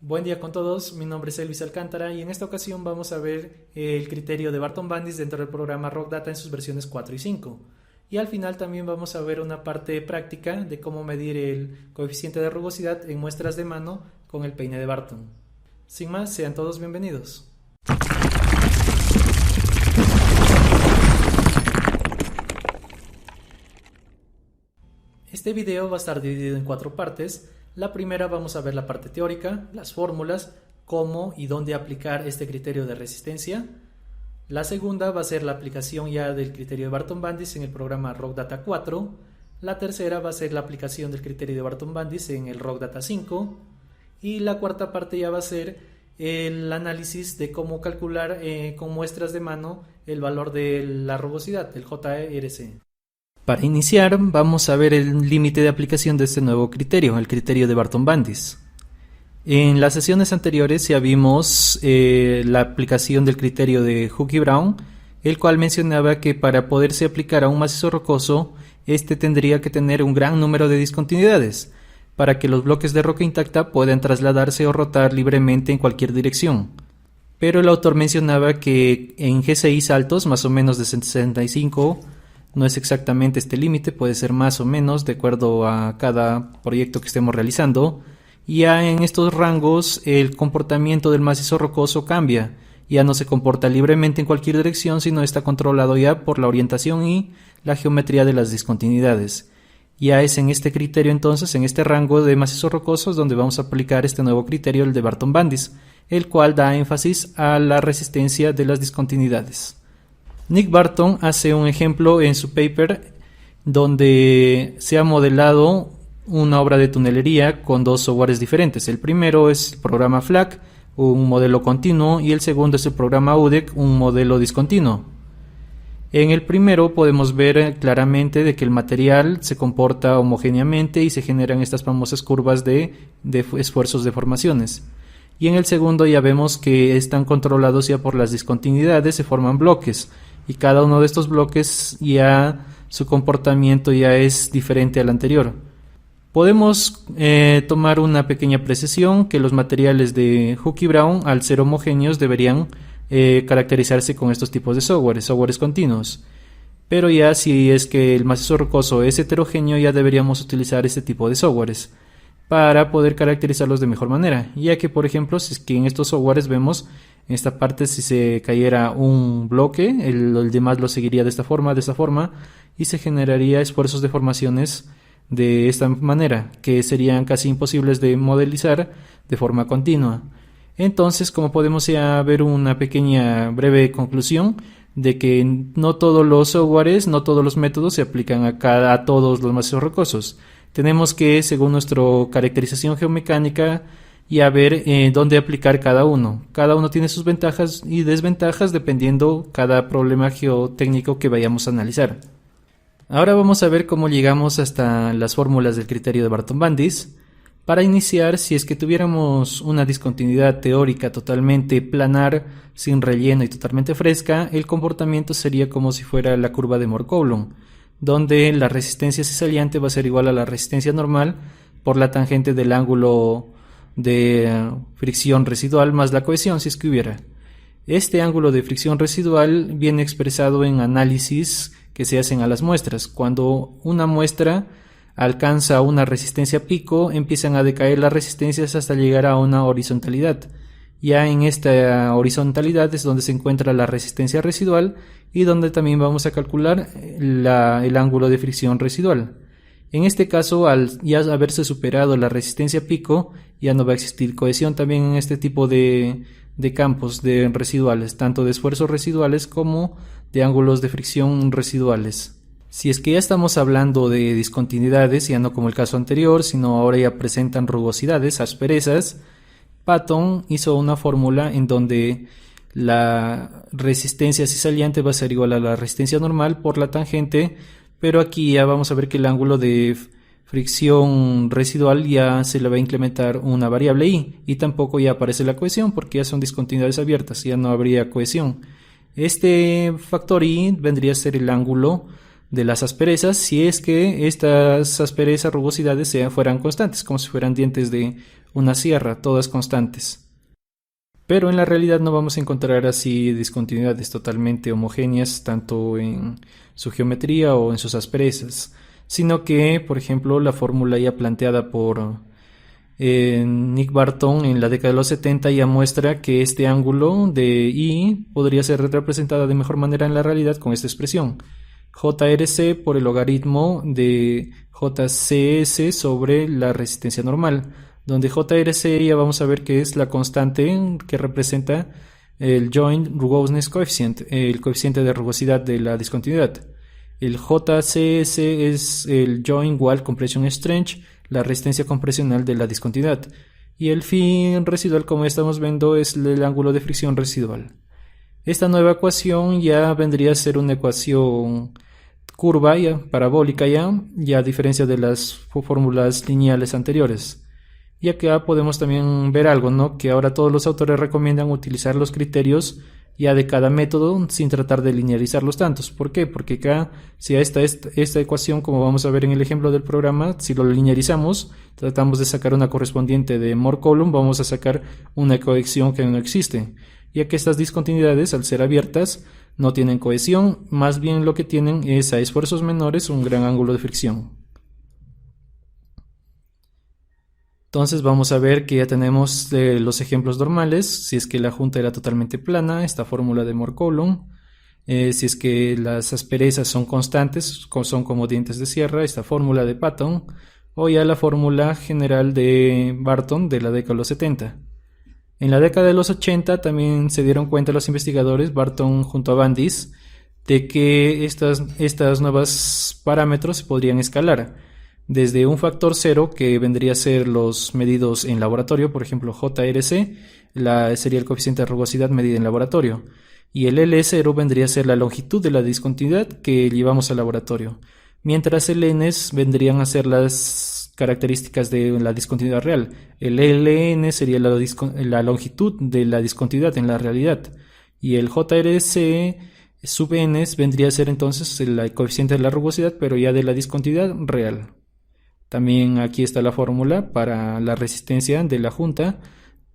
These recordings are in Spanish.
Buen día con todos, mi nombre es Elvis Alcántara y en esta ocasión vamos a ver el criterio de Barton-Bandis dentro del programa RockData en sus versiones 4 y 5. Y al final también vamos a ver una parte práctica de cómo medir el coeficiente de rugosidad en muestras de mano con el peine de Barton. Sin más, sean todos bienvenidos. Este video va a estar dividido en 4 partes. La primera vamos a ver la parte teórica, las fórmulas, cómo y dónde aplicar este criterio de resistencia. La segunda va a ser la aplicación ya del criterio de Barton-Bandis en el programa RockData 4. La tercera va a ser la aplicación del criterio de Barton-Bandis en el RockData 5. Y la cuarta parte ya va a ser el análisis de cómo calcular con muestras de mano el valor de la rugosidad, el JRC. Para iniciar, vamos a ver el límite de aplicación de este nuevo criterio, el criterio de Barton-Bandis. En las sesiones anteriores ya vimos la aplicación del criterio de Hook y Brown, el cual mencionaba que para poderse aplicar a un macizo rocoso, este tendría que tener un gran número de discontinuidades, para que los bloques de roca intacta puedan trasladarse o rotar libremente en cualquier dirección. Pero el autor mencionaba que en GCIs altos, más o menos de 65, no es exactamente este límite, puede ser más o menos de acuerdo a cada proyecto que estemos realizando. Ya en estos rangos el comportamiento del macizo rocoso cambia, ya no se comporta libremente en cualquier dirección, sino está controlado ya por la orientación y la geometría de las discontinuidades. Ya es en este criterio entonces, en este rango de macizos rocosos, donde vamos a aplicar este nuevo criterio, el de Barton-Bandis, el cual da énfasis a la resistencia de las discontinuidades. Nick Barton hace un ejemplo en su paper donde se ha modelado una obra de tunelería con 2 softwares diferentes. El primero es el programa FLAC, un modelo continuo, y el segundo es el programa UDEC, un modelo discontinuo. En el primero podemos ver claramente de que el material se comporta homogéneamente y se generan estas famosas curvas de esfuerzos de formaciones. Y en el segundo ya vemos que están controlados ya por las discontinuidades, se forman bloques. Y cada uno de estos bloques ya su comportamiento ya es diferente al anterior. Podemos tomar una pequeña precisión que los materiales de Hook y Brown, al ser homogéneos, deberían caracterizarse con estos tipos de softwares continuos. Pero ya si es que el macizo rocoso es heterogéneo, ya deberíamos utilizar este tipo de softwares para poder caracterizarlos de mejor manera, ya que por ejemplo si es que en estos softwares vemos en esta parte, si se cayera un bloque, el demás lo seguiría de esta forma, y se generaría esfuerzos de formaciones de esta manera, que serían casi imposibles de modelizar de forma continua. Entonces, como podemos ya ver una pequeña breve conclusión de que no todos los softwares, no todos los métodos se aplican a todos los macizos rocosos. Tenemos que, según nuestra caracterización geomecánica, y a ver dónde aplicar cada uno. Cada uno tiene sus ventajas y desventajas dependiendo cada problema geotécnico que vayamos a analizar. Ahora vamos a ver cómo llegamos hasta las fórmulas del criterio de Barton-Bandis. Para iniciar, si es que tuviéramos una discontinuidad teórica totalmente planar, sin relleno y totalmente fresca, el comportamiento sería como si fuera la curva de Mohr-Coulomb, donde la resistencia cesaliente va a ser igual a la resistencia normal por la tangente del ángulo de fricción residual más la cohesión, si es que hubiera. Este ángulo de fricción residual viene expresado en análisis que se hacen a las muestras. Cuando una muestra alcanza una resistencia pico, empiezan a decaer las resistencias hasta llegar a una horizontalidad. Ya en esta horizontalidad es donde se encuentra la resistencia residual y donde también vamos a calcular el ángulo de fricción residual. En este caso, al ya haberse superado la resistencia pico, ya no va a existir cohesión también en este tipo de campos de residuales, tanto de esfuerzos residuales como de ángulos de fricción residuales. Si es que ya estamos hablando de discontinuidades, ya no como el caso anterior, sino ahora ya presentan rugosidades, asperezas, Patton hizo una fórmula en donde la resistencia cesaliente va a ser igual a la resistencia normal por la tangente, pero aquí ya vamos a ver que el ángulo de fricción residual ya se le va a implementar una variable i, y tampoco ya aparece la cohesión porque ya son discontinuidades abiertas, ya no habría cohesión. Este factor i vendría a ser el ángulo de las asperezas si es que estas asperezas, rugosidades fueran constantes, como si fueran dientes de una sierra, todas constantes. Pero en la realidad no vamos a encontrar así discontinuidades totalmente homogéneas tanto en su geometría o en sus asperezas, sino que, por ejemplo, la fórmula ya planteada por Nick Barton en la década de los 70 ya muestra que este ángulo de I podría ser representada de mejor manera en la realidad con esta expresión: JRC por el logaritmo de JCS sobre la resistencia normal, donde JRC ya vamos a ver que es la constante que representa el Joint Rugousness Coefficient, el coeficiente de rugosidad de la discontinuidad. El JCS es el Joint Wall Compression Strength, la resistencia compresional de la discontinuidad. Y el phi residual, como estamos viendo, es el ángulo de fricción residual. Esta nueva ecuación ya vendría a ser una ecuación curva, ya parabólica, ya a diferencia de las fórmulas lineales anteriores. Y acá podemos también ver algo, ¿no? Que ahora todos los autores recomiendan utilizar los criterios ya de cada método sin tratar de linearizarlos tantos. ¿Por qué? Porque acá, si a esta ecuación, como vamos a ver en el ejemplo del programa, si lo linearizamos, tratamos de sacar una correspondiente de Moore-Coulomb, vamos a sacar una cohesión que no existe, ya que estas discontinuidades, al ser abiertas, no tienen cohesión, más bien lo que tienen es, a esfuerzos menores, un gran ángulo de fricción. Entonces vamos a ver que ya tenemos los ejemplos normales. Si es que la junta era totalmente plana, esta fórmula de Moore-Coulomb. Si es que las asperezas son constantes, son como dientes de sierra, esta fórmula de Patton. O ya la fórmula general de Barton de la década de los 70. En la década de los 80 también se dieron cuenta los investigadores, Barton junto a Bandis, de que estas nuevos parámetros se podrían escalar. Desde un factor 0, que vendría a ser los medidos en laboratorio, por ejemplo JRC, sería el coeficiente de rugosidad medido en laboratorio, y el L0 vendría a ser la longitud de la discontinuidad que llevamos al laboratorio, mientras el N vendrían a ser las características de la discontinuidad real. El LN sería la longitud de la discontinuidad en la realidad, y el JRC sub n vendría a ser entonces el coeficiente de la rugosidad, pero ya de la discontinuidad real. También aquí está la fórmula para la resistencia de la junta,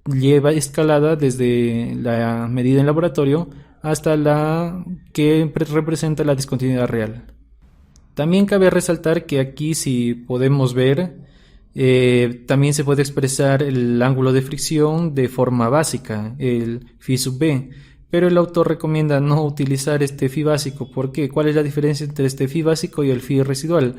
lleva escalada desde la medida en laboratorio hasta la que representa la discontinuidad real. También cabe resaltar que aquí, si podemos ver, también se puede expresar el ángulo de fricción de forma básica, el phi sub b, pero el autor recomienda no utilizar este phi básico. ¿Por qué? ¿Cuál es la diferencia entre este phi básico y el phi residual?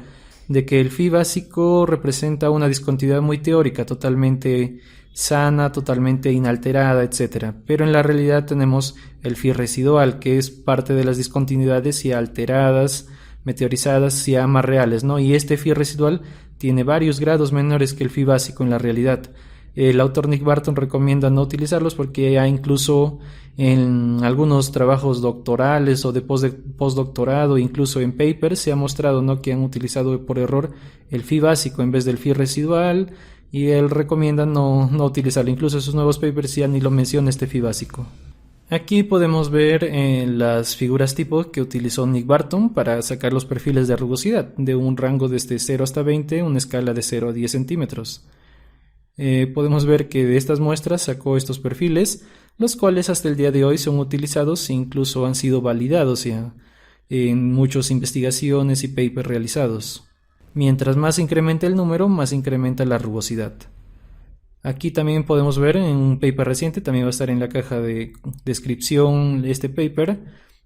De que el phi básico representa una discontinuidad muy teórica, totalmente sana, totalmente inalterada, etc. Pero en la realidad tenemos el phi residual, que es parte de las discontinuidades ya alteradas, meteorizadas, ya más reales, ¿no? Y este phi residual tiene varios grados menores que el phi básico en la realidad. El autor Nick Barton recomienda no utilizarlos porque ya incluso en algunos trabajos doctorales o de postdoctorado, incluso en papers, se ha mostrado, ¿no?, que han utilizado por error el phi básico en vez del phi residual, y él recomienda no utilizarlo. Incluso en sus nuevos papers ya ni lo menciona este phi básico. Aquí podemos ver las figuras tipo que utilizó Nick Barton para sacar los perfiles de rugosidad de un rango desde 0 hasta 20, una escala de 0 a 10 centímetros. Podemos ver que de estas muestras sacó estos perfiles, los cuales hasta el día de hoy son utilizados e incluso han sido validados ya en muchas investigaciones y papers realizados. Mientras más incrementa el número, más incrementa la rugosidad. Aquí también podemos ver en un paper reciente, también va a estar en la caja de descripción este paper,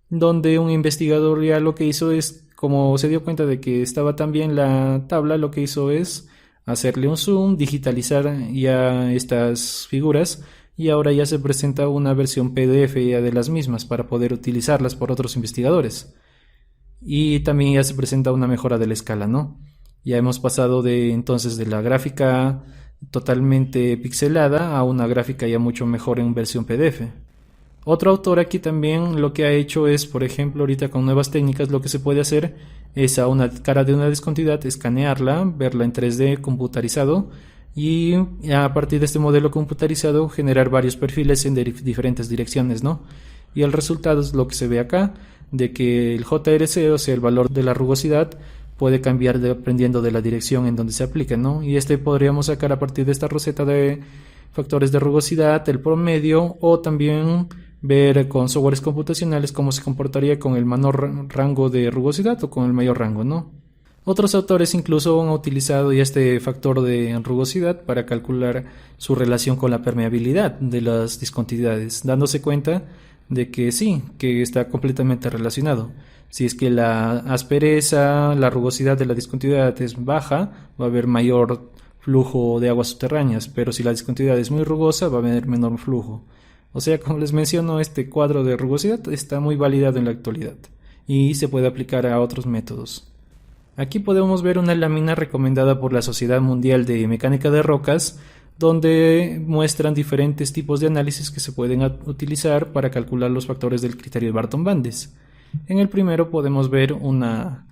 donde un investigador ya lo que hizo es, como se dio cuenta de que estaba tan bien la tabla, lo que hizo es hacerle un zoom, digitalizar ya estas figuras, y ahora ya se presenta una versión PDF ya de las mismas para poder utilizarlas por otros investigadores. Y también ya se presenta una mejora de la escala, ¿no? Ya hemos pasado entonces de la gráfica totalmente pixelada a una gráfica ya mucho mejor en versión PDF. Otro autor aquí también lo que ha hecho es, por ejemplo, ahorita con nuevas técnicas, lo que se puede hacer es a una cara de una discontinuidad, escanearla, verla en 3D computarizado, y a partir de este modelo computarizado generar varios perfiles en diferentes direcciones, ¿no? Y el resultado es lo que se ve acá, de que el JRC, o sea, el valor de la rugosidad, puede cambiar dependiendo de la dirección en donde se aplique, ¿no? Y podríamos sacar a partir de esta roseta de factores de rugosidad, el promedio, o también ver con softwares computacionales cómo se comportaría con el menor rango de rugosidad o con el mayor rango, ¿no? Otros autores incluso han utilizado ya este factor de rugosidad para calcular su relación con la permeabilidad de las discontinuidades, dándose cuenta de que sí, que está completamente relacionado. Si es que la aspereza, la rugosidad de la discontinuidad es baja, va a haber mayor flujo de aguas subterráneas, pero si la discontinuidad es muy rugosa, va a haber menor flujo. O sea, como les menciono, este cuadro de rugosidad está muy validado en la actualidad y se puede aplicar a otros métodos. Aquí podemos ver una lámina recomendada por la Sociedad Mundial de Mecánica de Rocas, donde muestran diferentes tipos de análisis que se pueden utilizar para calcular los factores del criterio de Barton-Bandes. En el primero podemos ver una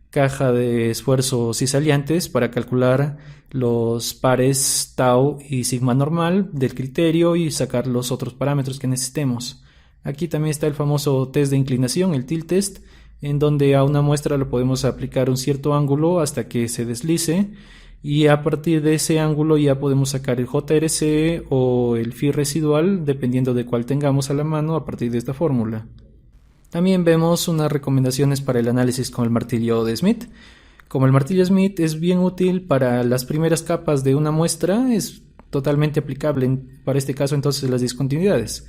caja de esfuerzos cisaliantes para calcular los pares tau y sigma normal del criterio y sacar los otros parámetros que necesitemos. Aquí también está el famoso test de inclinación, el tilt test, en donde a una muestra le podemos aplicar un cierto ángulo hasta que se deslice, y a partir de ese ángulo ya podemos sacar el JRC o el phi residual, dependiendo de cuál tengamos a la mano a partir de esta fórmula. También vemos unas recomendaciones para el análisis con el martillo de Smith. Como el martillo Smith es bien útil para las primeras capas de una muestra, es totalmente aplicable para este caso entonces las discontinuidades.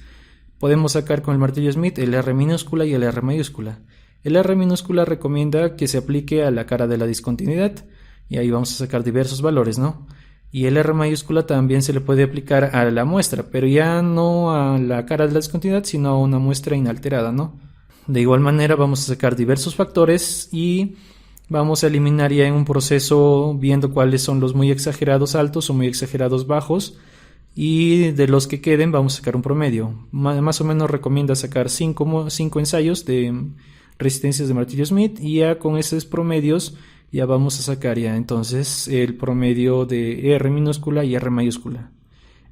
Podemos sacar con el martillo Smith el R minúscula y el R mayúscula. El R minúscula recomienda que se aplique a la cara de la discontinuidad, y ahí vamos a sacar diversos valores, ¿no? Y el R mayúscula también se le puede aplicar a la muestra, pero ya no a la cara de la discontinuidad, sino a una muestra inalterada, ¿no? De igual manera vamos a sacar diversos factores y vamos a eliminar ya en un proceso viendo cuáles son los muy exagerados altos o muy exagerados bajos, y de los que queden vamos a sacar un promedio. Más o menos recomienda sacar 5 ensayos de resistencias de martillo Smith, y ya con esos promedios ya vamos a sacar ya entonces el promedio de R minúscula y R mayúscula.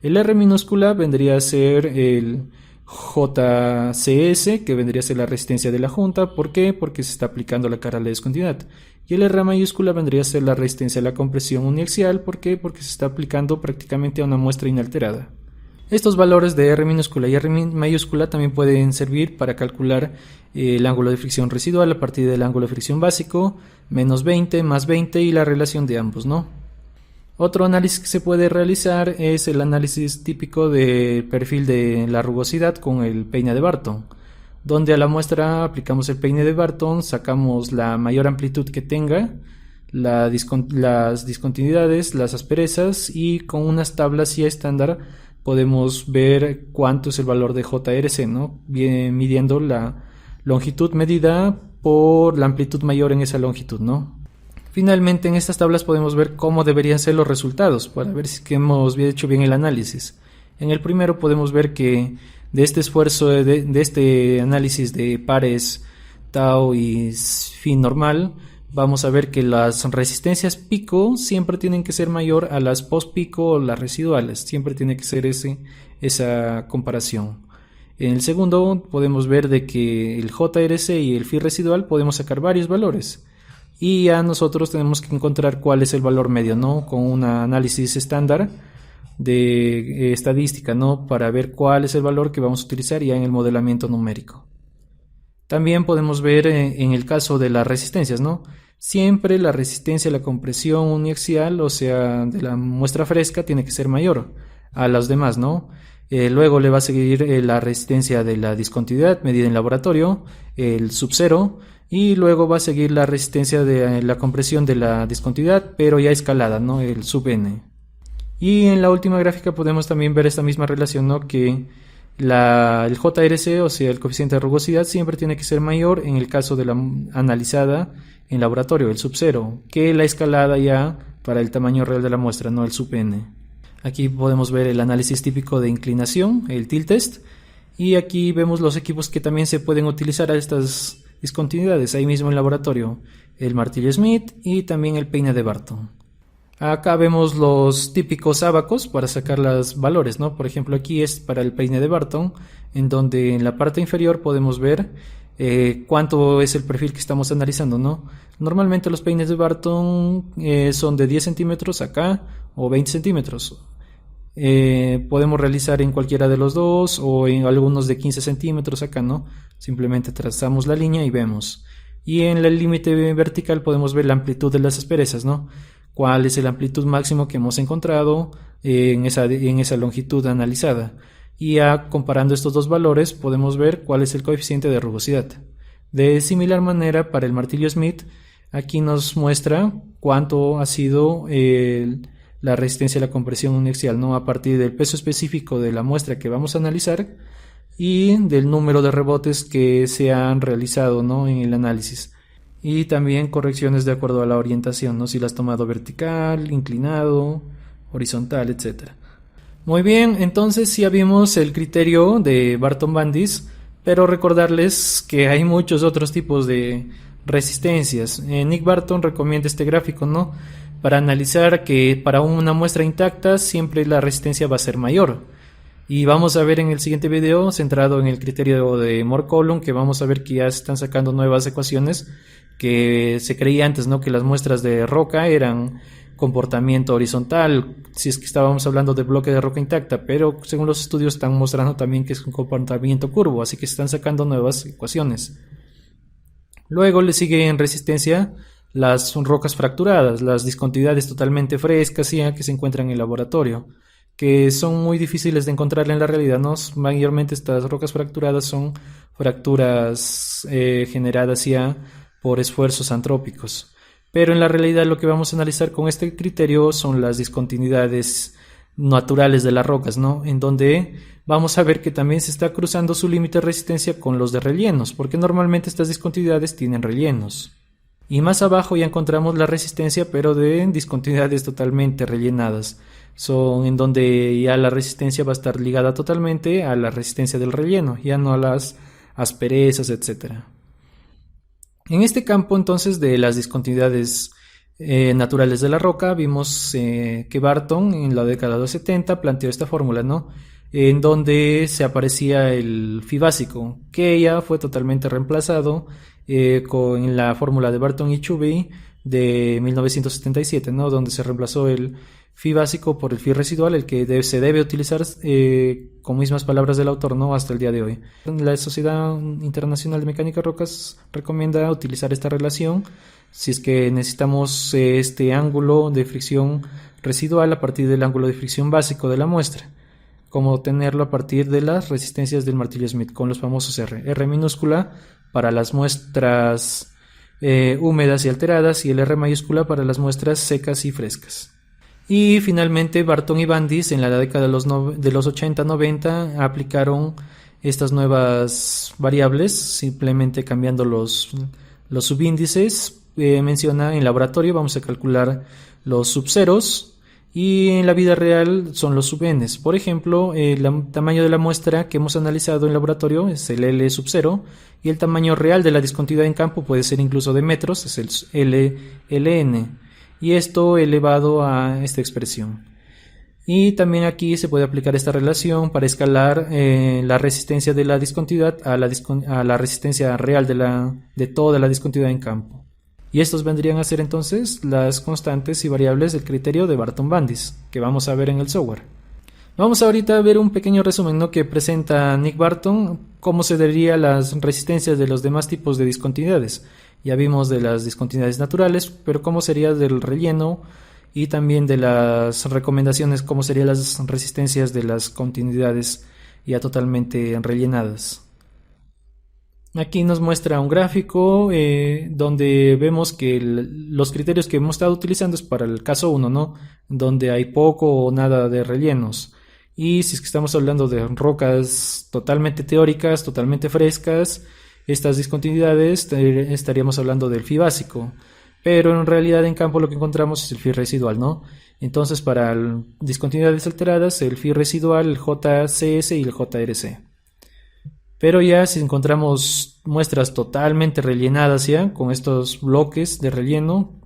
El R minúscula vendría a ser el JCS, que vendría a ser la resistencia de la junta. ¿Por qué? Porque se está aplicando la cara a la discontinuidad. Y el R mayúscula vendría a ser la resistencia a la compresión uniaxial. ¿Por qué? Porque se está aplicando prácticamente a una muestra inalterada. Estos valores de R minúscula y R mayúscula también pueden servir para calcular el ángulo de fricción residual a partir del ángulo de fricción básico, menos 20, más 20, y la relación de ambos, ¿no? Otro análisis que se puede realizar es el análisis típico del perfil de la rugosidad con el peine de Barton, donde a la muestra aplicamos el peine de Barton, sacamos la mayor amplitud que tenga, las discontinuidades, las asperezas, y con unas tablas ya estándar podemos ver cuánto es el valor de JRC, ¿no? Midiendo la longitud medida por la amplitud mayor en esa longitud, ¿no? Finalmente, en estas tablas podemos ver cómo deberían ser los resultados para ver si hemos hecho bien el análisis. En el primero podemos ver que de este esfuerzo, de este análisis de pares tau y phi normal, vamos a ver que las resistencias pico siempre tienen que ser mayor a las post pico o las residuales. Siempre tiene que ser esa comparación. En el segundo podemos ver de que el JRC y el phi residual podemos sacar varios valores. Y ya nosotros tenemos que encontrar cuál es el valor medio, ¿no? Con un análisis estándar de estadística, ¿no? Para ver cuál es el valor que vamos a utilizar ya en el modelamiento numérico. También podemos ver en el caso de las resistencias, ¿no? Siempre la resistencia a la compresión uniaxial, o sea, de la muestra fresca, tiene que ser mayor a las demás, ¿no? Luego le va a seguir la resistencia de la discontinuidad medida en laboratorio, el subcero, y luego va a seguir la resistencia de la compresión de la discontinuidad, pero ya escalada, ¿no? El sub n. Y en la última gráfica podemos también ver esta misma relación, ¿no? Que el JRC, o sea, el coeficiente de rugosidad, siempre tiene que ser mayor en el caso de la analizada en laboratorio, el subcero, que la escalada ya para el tamaño real de la muestra, ¿no? El sub n. Aquí podemos ver el análisis típico de inclinación, el tilt test, y aquí vemos los equipos que también se pueden utilizar a estas discontinuidades ahí mismo en laboratorio, el martillo Smith y también el peine de Barton. Acá vemos los típicos ábacos para sacar los valores, ¿no? Por ejemplo, aquí es para el peine de Barton, en donde en la parte inferior podemos ver cuánto es el perfil que estamos analizando, ¿no? Normalmente los peines de Barton son de 10 centímetros acá o 20 centímetros. Podemos realizar en cualquiera de los dos o en algunos de 15 centímetros acá, ¿no? Simplemente trazamos la línea y vemos. Y en el límite vertical podemos ver la amplitud de las asperezas, ¿no? Cuál es el amplitud máximo que hemos encontrado en esa longitud analizada. Y ya comparando estos dos valores podemos ver cuál es el coeficiente de rugosidad. De similar manera, para el martillo Smith, aquí nos muestra cuánto ha sido la resistencia a la compresión uniaxial, ¿no? A partir del peso específico de la muestra que vamos a analizar y del número de rebotes que se han realizado, ¿no? En el análisis. Y también correcciones de acuerdo a la orientación, ¿no? Si la has tomado vertical, inclinado, horizontal, etc. Muy bien, entonces ya vimos el criterio de Barton-Bandis, pero recordarles que hay muchos otros tipos de resistencias. Nick Barton recomienda este gráfico, ¿no? Para analizar que para una muestra intacta siempre la resistencia va a ser mayor. Y vamos a ver en el siguiente video, centrado en el criterio de Moore-Coulomb, que vamos a ver que ya se están sacando nuevas ecuaciones que se creía antes, ¿no? Que las muestras de roca eran comportamiento horizontal, si es que estábamos hablando de bloque de roca intacta, pero según los estudios están mostrando también que es un comportamiento curvo, así que se están sacando nuevas ecuaciones. Luego le sigue en resistencia las rocas fracturadas, las discontinuidades totalmente frescas ya que se encuentran en el laboratorio, que son muy difíciles de encontrar en la realidad, ¿no? Mayormente estas rocas fracturadas son fracturas generadas ya por esfuerzos antrópicos. Pero en la realidad lo que vamos a analizar con este criterio son las discontinuidades naturales de las rocas, ¿no? En donde vamos a ver que también se está cruzando su límite de resistencia con los de rellenos, porque normalmente estas discontinuidades tienen rellenos. Y más abajo ya encontramos la resistencia, pero de discontinuidades totalmente rellenadas. Son en donde ya la resistencia va a estar ligada totalmente a la resistencia del relleno, ya no a las asperezas, etcétera. En este campo entonces de las discontinuidades naturales de la roca vimos que Barton en la década de los 70 planteó esta fórmula, ¿no? En donde se aparecía el phi básico, que ya fue totalmente reemplazado con la fórmula de Barton y Chubey de 1977, ¿no? Donde se reemplazó el phi básico por el phi residual, el que se debe utilizar con mismas palabras del autor, ¿no? Hasta el día de hoy. La Sociedad Internacional de Mecánica de Rocas recomienda utilizar esta relación si es que necesitamos este ángulo de fricción residual a partir del ángulo de fricción básico de la muestra, como tenerlo a partir de las resistencias del martillo Smith con los famosos R minúscula para las muestras húmedas y alteradas y el R mayúscula para las muestras secas y frescas. Y finalmente Barton y Bandis en la década de los 80-90 aplicaron estas nuevas variables, simplemente cambiando los subíndices. Menciona en laboratorio vamos a calcular los subceros y en la vida real son los subNs. Por ejemplo, el tamaño de la muestra que hemos analizado en laboratorio es el L sub 0 y el tamaño real de la discontinuidad en campo puede ser incluso de metros, es el LN. Y esto elevado a esta expresión. Y también aquí se puede aplicar esta relación para escalar la resistencia de la discontinuidad a la resistencia real de toda la discontinuidad en campo. Y estos vendrían a ser entonces las constantes y variables del criterio de Barton-Bandis, que vamos a ver en el software. Vamos ahorita a ver un pequeño resumen, ¿no? Que presenta Nick Barton, cómo se darían las resistencias de los demás tipos de discontinuidades. Ya vimos de las discontinuidades naturales, pero cómo sería del relleno y también de las recomendaciones, cómo serían las resistencias de las continuidades ya totalmente rellenadas. Aquí nos muestra un gráfico donde vemos que los criterios que hemos estado utilizando es para el caso 1, ¿no? Donde hay poco o nada de rellenos. Y si es que estamos hablando de rocas totalmente teóricas, totalmente frescas, estas discontinuidades estaríamos hablando del phi básico, pero en realidad en campo lo que encontramos es el phi residual, ¿no? Entonces para discontinuidades alteradas el phi residual, el JCS y el JRC. Pero ya si encontramos muestras totalmente rellenadas ya con estos bloques de relleno,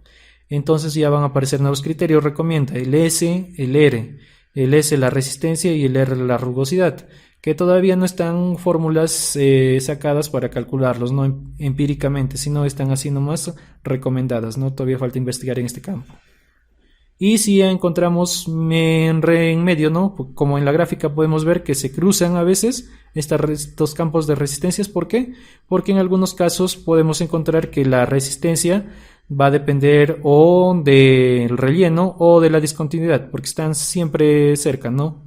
entonces ya van a aparecer nuevos criterios. Recomienda el S, el R. el S la resistencia y el R la rugosidad, que todavía no están fórmulas sacadas para calcularlos, no empíricamente, sino están así nomás recomendadas, ¿no? Todavía falta investigar en este campo. Y si encontramos en medio, ¿no? Como en la gráfica podemos ver que se cruzan a veces estos campos de resistencias. ¿Por qué? Porque en algunos casos podemos encontrar que la resistencia va a depender o del relleno o de la discontinuidad, porque están siempre cerca, ¿no?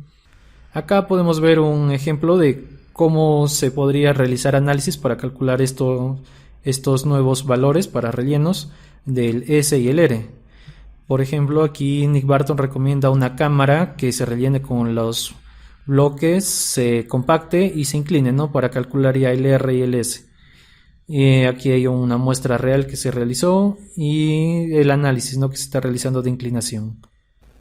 Acá podemos ver un ejemplo de cómo se podría realizar análisis para calcular estos nuevos valores para rellenos del S y el R. Por ejemplo, aquí Nick Barton recomienda una cámara que se rellene con los bloques, se compacte y se incline, ¿no? Para calcular ya el R y el S. Aquí hay una muestra real que se realizó y el análisis, ¿no? Que se está realizando de inclinación.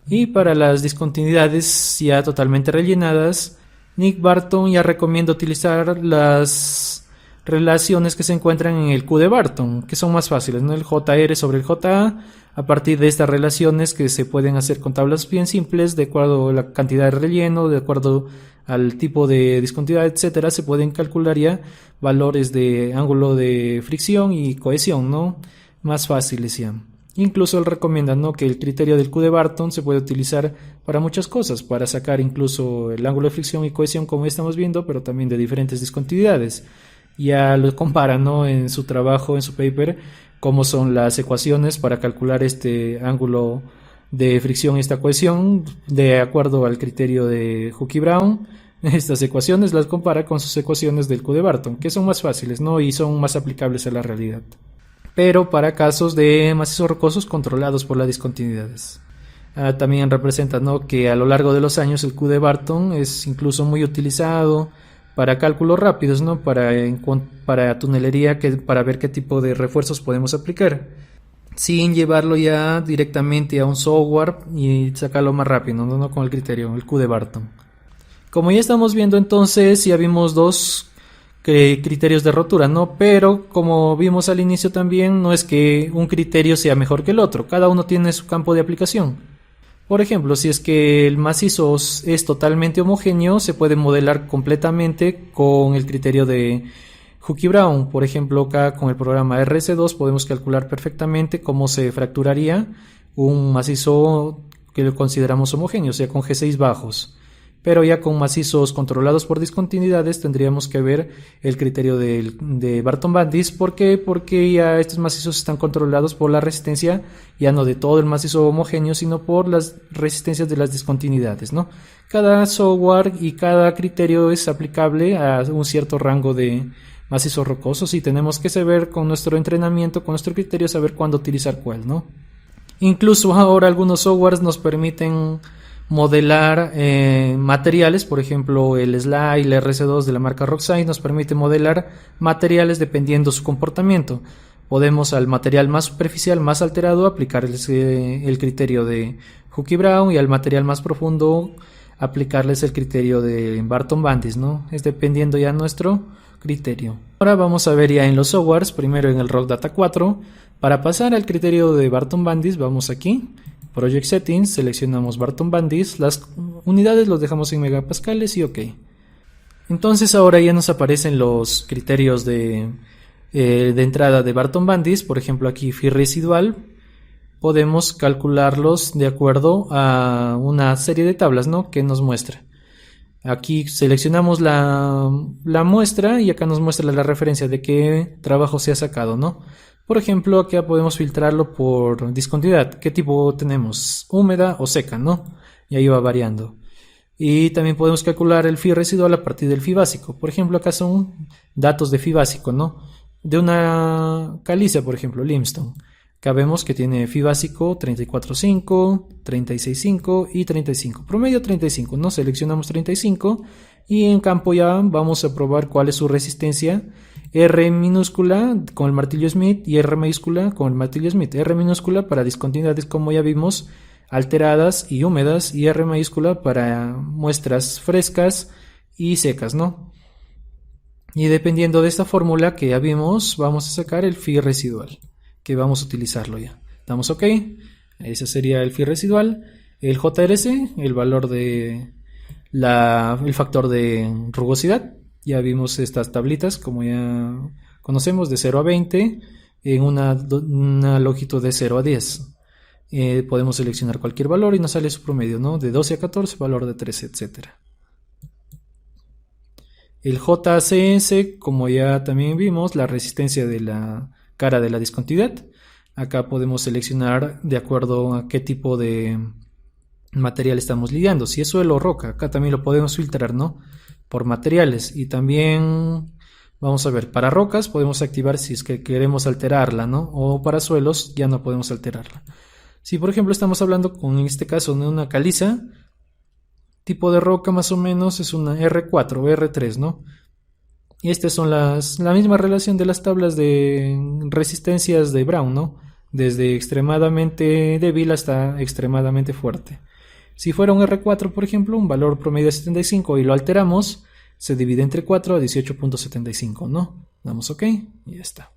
Y para las discontinuidades ya totalmente rellenadas, Nick Barton ya recomienda utilizar las relaciones que se encuentran en el Q de Barton, que son más fáciles, ¿no? El JR sobre el JA, a partir de estas relaciones que se pueden hacer con tablas bien simples, de acuerdo a la cantidad de relleno, de acuerdo al tipo de discontinuidad, etcétera, se pueden calcular ya valores de ángulo de fricción y cohesión, ¿no? Más fáciles ya. Incluso él recomienda, ¿no? Que el criterio del Q de Barton se puede utilizar para muchas cosas, para sacar incluso el ángulo de fricción y cohesión, como estamos viendo, pero también de diferentes discontinuidades. Ya lo compara, ¿no? En su trabajo, en su paper, cómo son las ecuaciones para calcular este ángulo de fricción y esta cohesión de acuerdo al criterio de Juki-Brown. Estas ecuaciones las compara con sus ecuaciones del Q de Barton, que son más fáciles, ¿no? Y son más aplicables a la realidad, pero para casos de macizos rocosos controlados por las discontinuidades. También representa, ¿no? Que a lo largo de los años el Q de Barton es incluso muy utilizado para cálculos rápidos, ¿no? Para tunelería, para ver qué tipo de refuerzos podemos aplicar, sin llevarlo ya directamente a un software y sacarlo más rápido, ¿no? Con el criterio, el Q de Barton. Como ya estamos viendo, entonces ya vimos dos criterios de rotura, ¿no? Pero como vimos al inicio también, no es que un criterio sea mejor que el otro, cada uno tiene su campo de aplicación. Por ejemplo, si es que el macizo es totalmente homogéneo, se puede modelar completamente con el criterio de Juki-Brown. Por ejemplo, acá con el programa RS2 podemos calcular perfectamente cómo se fracturaría un macizo que lo consideramos homogéneo, o sea, con G6 bajos. Pero ya con macizos controlados por discontinuidades tendríamos que ver el criterio de Barton-Bandis. ¿Por qué? Porque ya estos macizos están controlados por la resistencia, ya no de todo el macizo homogéneo, sino por las resistencias de las discontinuidades, ¿no? Cada software y cada criterio es aplicable a un cierto rango de macizos rocosos y tenemos que saber con nuestro entrenamiento, con nuestro criterio, saber cuándo utilizar cuál, ¿no? Incluso ahora algunos softwares nos permiten modelar materiales, por ejemplo el SLA y el RC2 de la marca Roxai nos permite modelar materiales dependiendo su comportamiento. Podemos al material más superficial, más alterado, aplicar el criterio de Juki-Brown y al material más profundo aplicarles el criterio de Barton-Bandis, ¿no? Es dependiendo ya nuestro criterio. Ahora vamos a ver ya en los softwares, primero en el RockData 4. Para pasar al criterio de Barton-Bandis vamos aquí, Project Settings, seleccionamos Barton-Bandis, las unidades los dejamos en megapascales y OK. Entonces ahora ya nos aparecen los criterios de entrada de Barton-Bandis, por ejemplo aquí phi residual, podemos calcularlos de acuerdo a una serie de tablas, ¿no? Que nos muestra. Aquí seleccionamos la muestra y acá nos muestra la referencia de qué trabajo se ha sacado, ¿no? Por ejemplo, aquí podemos filtrarlo por discontinuidad. ¿Qué tipo tenemos? ¿Húmeda o seca, no? Y ahí va variando. Y también podemos calcular el phi residual a partir del phi básico. Por ejemplo, acá son datos de phi básico, ¿no? De una caliza, por ejemplo, limestone. Acá vemos que tiene phi básico 34.5, 36.5 y 35. Promedio 35, ¿no? Seleccionamos 35 y en campo ya vamos a probar cuál es su resistencia. R minúscula con el martillo Smith y R mayúscula con el martillo Smith. R minúscula para discontinuidades, como ya vimos, alteradas y húmedas, y R mayúscula para muestras frescas y secas, ¿no? Y dependiendo de esta fórmula que ya vimos, vamos a sacar el phi residual, que vamos a utilizarlo ya. Damos OK. Ese sería el phi residual. El JRC, el valor de el factor de rugosidad. Ya vimos estas tablitas, como ya conocemos, de 0 a 20 en una longitud de 0 a 10. Podemos seleccionar cualquier valor y nos sale su promedio, ¿no? De 12 a 14, valor de 13, etc. El JCS, como ya también vimos, la resistencia de la cara de la discontinuidad. Acá podemos seleccionar de acuerdo a qué tipo de material estamos lidiando. Si es suelo o roca, acá también lo podemos filtrar, ¿no? Por materiales. Y también, vamos a ver, para rocas podemos activar si es que queremos alterarla, ¿no? O para suelos ya no podemos alterarla. Si por ejemplo estamos hablando con, en este caso, de una caliza, tipo de roca más o menos es una R4 o R3, ¿no? Y estas son la misma relación de las tablas de resistencias de Brown, ¿no? Desde extremadamente débil hasta extremadamente fuerte. Si fuera un R4, por ejemplo, un valor promedio de 75 y lo alteramos, se divide entre 4 a 18.75, ¿no? Damos OK y ya está.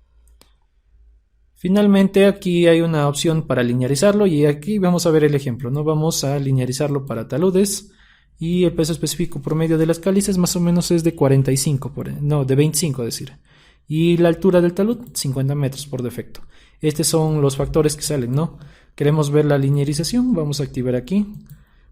Finalmente aquí hay una opción para linearizarlo y aquí vamos a ver el ejemplo, ¿no? Vamos a linearizarlo para taludes y el peso específico promedio de las calizas más o menos es de 45, de 25 decir. Y la altura del talud, 50 metros por defecto. Estos son los factores que salen, ¿no? Queremos ver la linearización, vamos a activar aquí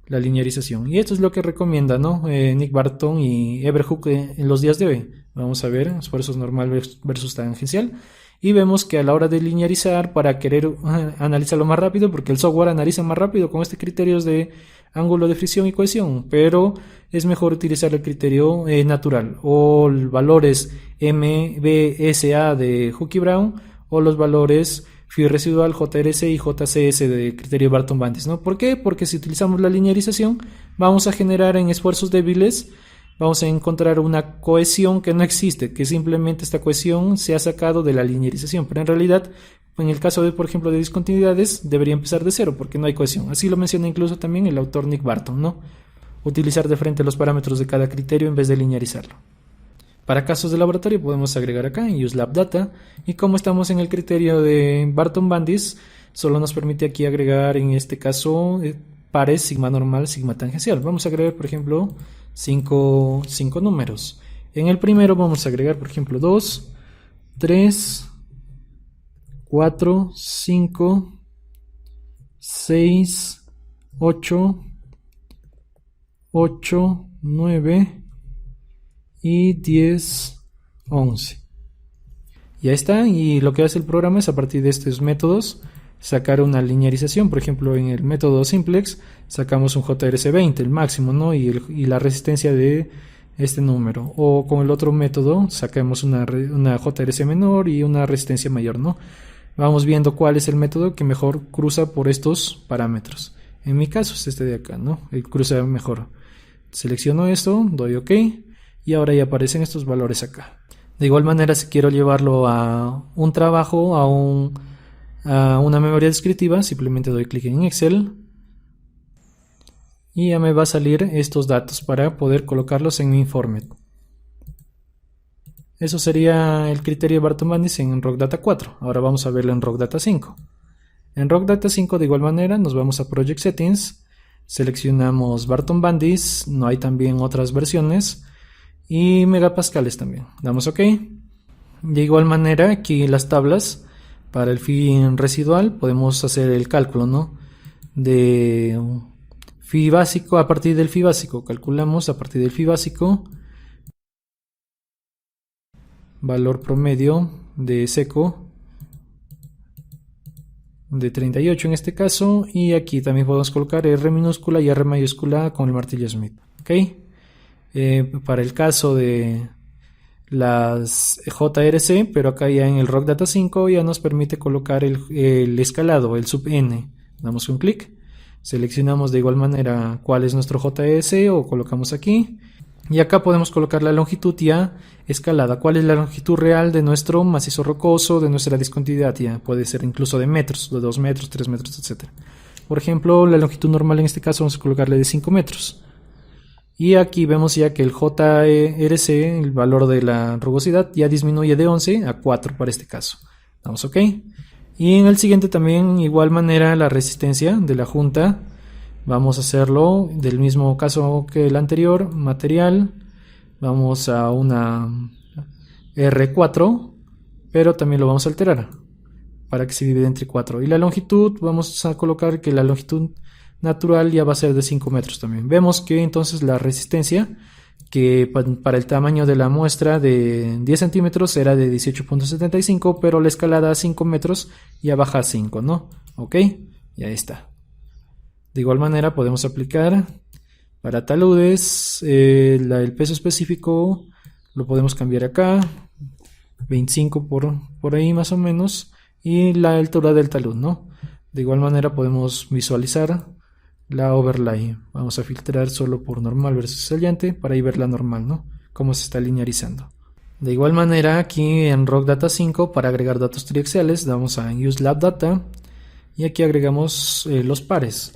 la linearización. Y esto es lo que recomienda, ¿no? Nick Barton y Everhook en los días de hoy. Vamos a ver esfuerzos normal versus tangencial. Y vemos que a la hora de linearizar, para querer analizarlo más rápido, porque el software analiza más rápido con estos criterios de ángulo de fricción y cohesión, pero es mejor utilizar el criterio natural, o valores MBSA de Hook y Brown, o los valores phi residual, JRC y JCS de criterio Barton-Bandis, ¿no? ¿Por qué? Porque si utilizamos la linearización, vamos a generar en esfuerzos débiles, vamos a encontrar una cohesión que no existe, que simplemente esta cohesión se ha sacado de la linearización, pero en realidad, en el caso de, por ejemplo, de discontinuidades, debería empezar de cero porque no hay cohesión. Así lo menciona incluso también el autor Nick Barton, ¿no? Utilizar de frente los parámetros de cada criterio en vez de linearizarlo. Para casos de laboratorio podemos agregar acá en UseLabData, y como estamos en el criterio de Barton-Bandis, solo nos permite aquí agregar en este caso pares sigma normal, sigma tangencial. Vamos a agregar, por ejemplo, 5 números. En el primero vamos a agregar, por ejemplo, 2, 3, 4, 5, 6, 8, 9 y 10, 11. Ya está, y lo que hace el programa es a partir de estos métodos sacar una linearización. Por ejemplo, en el método simplex sacamos un JRC20, el máximo, ¿no? y la resistencia de este número. O con el otro método sacamos una JRC menor y una resistencia mayor, ¿no? Vamos viendo cuál es el método que mejor cruza por estos parámetros. En mi caso es este de acá, ¿no? El cruza mejor. Selecciono esto, doy OK y ahora ya aparecen estos valores acá. De igual manera, si quiero llevarlo a un trabajo, a una memoria descriptiva, simplemente doy clic en Excel y ya me va a salir estos datos para poder colocarlos en mi informe. Eso sería el criterio Barton-Bandis en RockData 4. Ahora vamos a verlo en RockData 5. En RockData 5 de igual manera nos vamos a Project Settings, seleccionamos Barton-Bandis, no hay también otras versiones, y megapascales también. Damos OK. De igual manera aquí en las tablas para el phi residual podemos hacer el cálculo, ¿no? De phi básico. A partir del phi básico calculamos a partir del phi básico valor promedio de seco de 38 en este caso, y aquí también podemos colocar R minúscula y R mayúscula con el martillo Smith. ¿Ok? Para el caso de las JRC, pero acá ya en el RockData 5 ya nos permite colocar el escalado, el sub n. Damos un clic, seleccionamos de igual manera cuál es nuestro JS o colocamos aquí, y acá podemos colocar la longitud ya escalada, cuál es la longitud real de nuestro macizo rocoso, de nuestra discontinuidad. Ya puede ser incluso de metros, de 2 metros, 3 metros, etc. Por ejemplo, la longitud normal en este caso vamos a colocarle de 5 metros. Y aquí vemos ya que el JRC, el valor de la rugosidad, ya disminuye de 11 a 4 para este caso. Damos OK. Y en el siguiente también, igual manera, la resistencia de la junta Vamos a hacerlo del mismo caso que el anterior, material, vamos a una R4, pero también lo vamos a alterar para que se divida entre 4. Y la longitud, vamos a colocar que la longitud natural ya va a ser de 5 metros también. Vemos que entonces la resistencia, que para el tamaño de la muestra de 10 centímetros era de 18.75, pero la escalada a 5 metros ya baja a 5, ¿no? Ok, y ahí está. De igual manera podemos aplicar para taludes, el peso específico lo podemos cambiar acá, 25 por ahí más o menos, y la altura del talud, ¿no? De igual manera podemos visualizar la overlay. Vamos a filtrar solo por normal versus sellante para ahí ver la normal, ¿no? Cómo se está linearizando. De igual manera aquí en Rock Data 5, para agregar datos triaxiales, damos a Use Lab Data y aquí agregamos los pares.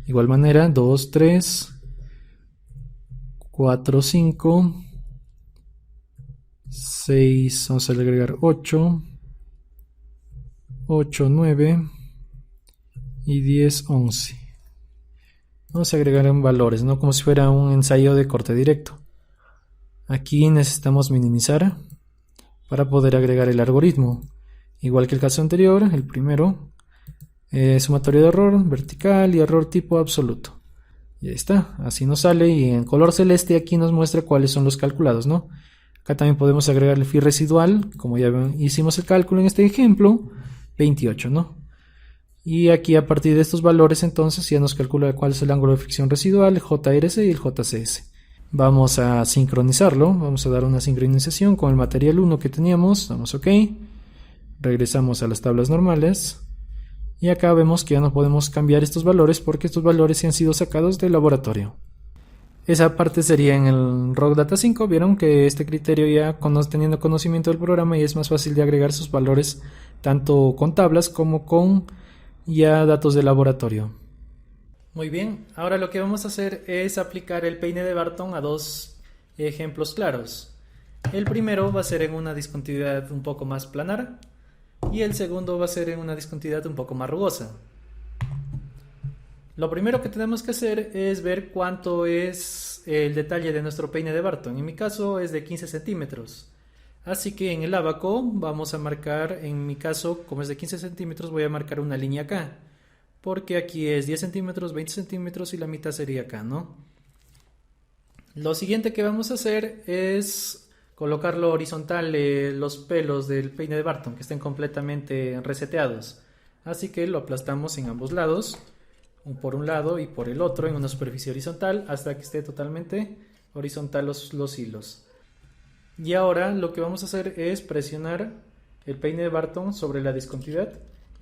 De igual manera 2, 3, 4, 5, 6, vamos a agregar 8, 8, 9 y 10, 11. Vamos a agregar en valores, ¿no? Como si fuera un ensayo de corte directo. Aquí necesitamos minimizar para poder agregar el algoritmo. Igual que el caso anterior, el primero, sumatorio de error vertical y error tipo absoluto. Y ahí está, así nos sale, y en color celeste aquí nos muestra cuáles son los calculados, ¿no? Acá también podemos agregar el phi residual, como ya hicimos el cálculo en este ejemplo, 28, ¿no? Y aquí a partir de estos valores entonces ya nos calcula cuál es el ángulo de fricción residual, el JRC y el JCS. Vamos a sincronizarlo, vamos a dar una sincronización con el material 1 que teníamos, damos OK, regresamos a las tablas normales y acá vemos que ya no podemos cambiar estos valores porque estos valores se han sido sacados del laboratorio. Esa parte sería en el Rock Data 5, vieron que este criterio ya teniendo conocimiento del programa y es más fácil de agregar sus valores tanto con tablas como con ya datos de laboratorio. Muy bien, ahora lo que vamos a hacer es aplicar el peine de Barton a dos ejemplos claros. El primero va a ser en una discontinuidad un poco más planar y el segundo va a ser en una discontinuidad un poco más rugosa. Lo primero que tenemos que hacer es ver cuánto es el detalle de nuestro peine de Barton. En mi caso es de 15 centímetros. Así que en el ábaco vamos a marcar, en mi caso, como es de 15 centímetros, voy a marcar una línea acá. Porque aquí es 10 centímetros, 20 centímetros y la mitad sería acá, ¿no? Lo siguiente que vamos a hacer es colocarlo horizontal, los pelos del peine de Barton, que estén completamente reseteados. Así que lo aplastamos en ambos lados, por un lado y por el otro, en una superficie horizontal, hasta que esté totalmente horizontal los hilos. Y ahora lo que vamos a hacer es presionar el peine de Barton sobre la discontinuidad.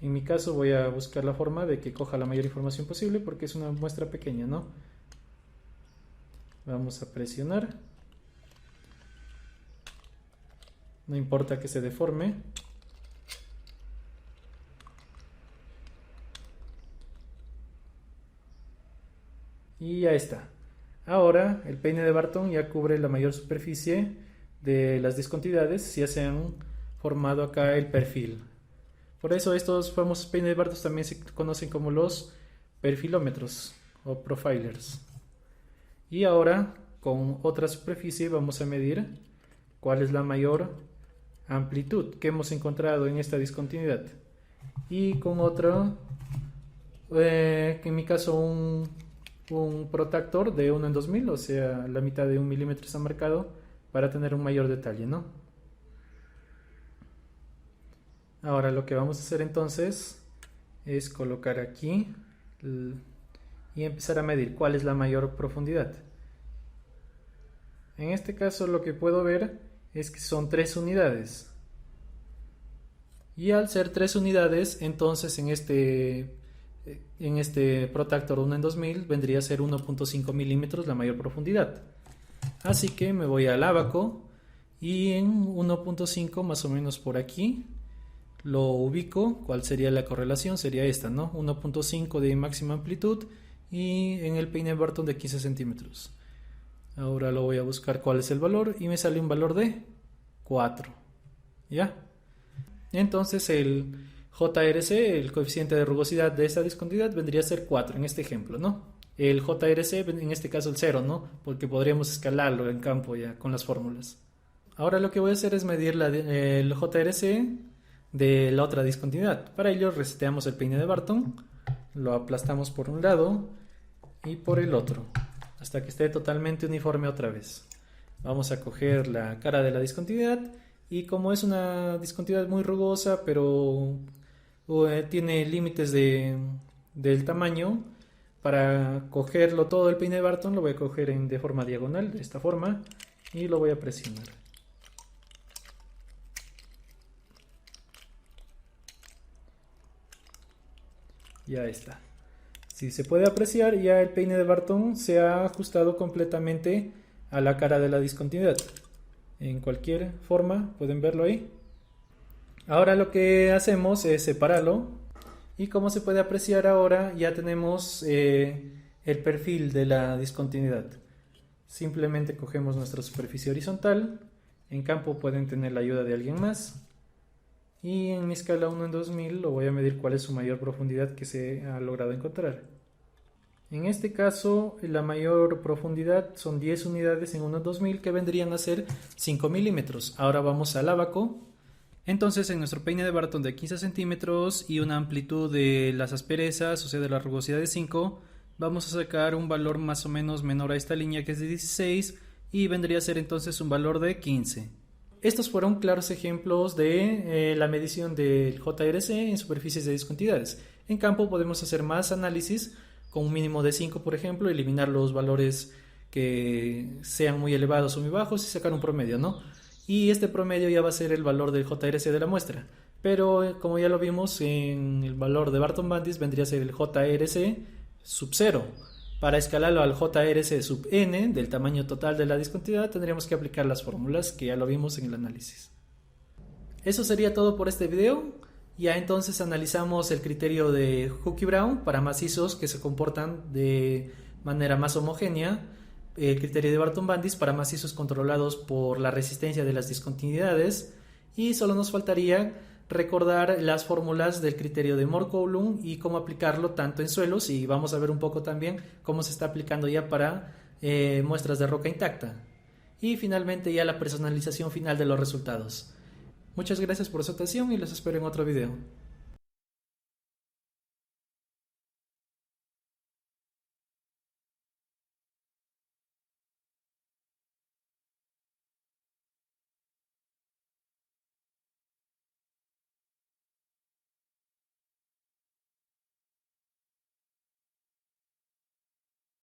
En mi caso voy a buscar la forma de que coja la mayor información posible porque es una muestra pequeña, ¿no? Vamos a presionar. No importa que se deforme. Y ya está. Ahora el peine de Barton ya cubre la mayor superficie de las discontinuidades, ya se han formado acá el perfil. Por eso estos famosos peines de Barton también se conocen como los perfilómetros o profilers. Y ahora con otra superficie vamos a medir cuál es la mayor amplitud que hemos encontrado en esta discontinuidad. Y con otro, en mi caso un protractor de 1 en 2000, o sea la mitad de 1 milímetro está marcado para tener un mayor detalle, ¿no? Ahora lo que vamos a hacer entonces es colocar aquí y empezar a medir cuál es la mayor profundidad. En este caso lo que puedo ver es que son 3 unidades. Y al ser 3 unidades, entonces en este protractor 1 en 2000 vendría a ser 1.5 milímetros la mayor profundidad. Así que me voy al ábaco y en 1.5 más o menos por aquí lo ubico. ¿Cuál sería la correlación? Sería esta, ¿no? 1.5 de máxima amplitud y en el peine Barton de 15 centímetros. Ahora lo voy a buscar cuál es el valor y me sale un valor de 4. ¿Ya? Entonces el JRC, el coeficiente de rugosidad de esta discontinuidad, vendría a ser 4 en este ejemplo, ¿no? el JRC, en este caso el 0, ¿no? Porque podríamos escalarlo en campo ya con las fórmulas. Ahora lo que voy a hacer es medir el JRC de la otra discontinuidad. Para ello reseteamos el peine de Barton, lo aplastamos por un lado y por el otro, hasta que esté totalmente uniforme otra vez. Vamos a coger la cara de la discontinuidad y como es una discontinuidad muy rugosa, pero tiene límites del tamaño, para cogerlo todo el peine de Barton lo voy a coger de forma diagonal, de esta forma, y lo voy a presionar. Ya está. Si se puede apreciar, ya el peine de Barton se ha ajustado completamente a la cara de la discontinuidad. En cualquier forma, pueden verlo ahí. Ahora lo que hacemos es separarlo. Y como se puede apreciar ahora, ya tenemos el perfil de la discontinuidad. Simplemente cogemos nuestra superficie horizontal. En campo pueden tener la ayuda de alguien más. Y en mi escala 1 en 2000 lo voy a medir cuál es su mayor profundidad que se ha logrado encontrar. En este caso, la mayor profundidad son 10 unidades en 1 en 2000, que vendrían a ser 5 milímetros. Ahora vamos al ábaco. Entonces, en nuestro peine de Barton de 15 centímetros y una amplitud de las asperezas, o sea de la rugosidad de 5, vamos a sacar un valor más o menos menor a esta línea, que es de 16, y vendría a ser entonces un valor de 15. Estos fueron claros ejemplos de la medición del JRC en superficies de discontinuidades. En campo podemos hacer más análisis con un mínimo de 5, por ejemplo, eliminar los valores que sean muy elevados o muy bajos y sacar un promedio, ¿no? Y este promedio ya va a ser el valor del JRC de la muestra. Pero como ya lo vimos, en el valor de Barton-Bandis vendría a ser el JRC sub 0. Para escalarlo al JRC sub n, del tamaño total de la discontinuidad, tendríamos que aplicar las fórmulas que ya lo vimos en el análisis. Eso sería todo por este video. Ya entonces analizamos el criterio de Hook y Brown para macizos que se comportan de manera más homogénea, el criterio de Barton-Bandis para macizos controlados por la resistencia de las discontinuidades, y solo nos faltaría recordar las fórmulas del criterio de Moore-Coulomb y cómo aplicarlo tanto en suelos, y vamos a ver un poco también cómo se está aplicando ya para muestras de roca intacta, y finalmente ya la personalización final de los resultados. Muchas gracias por su atención y los espero en otro video.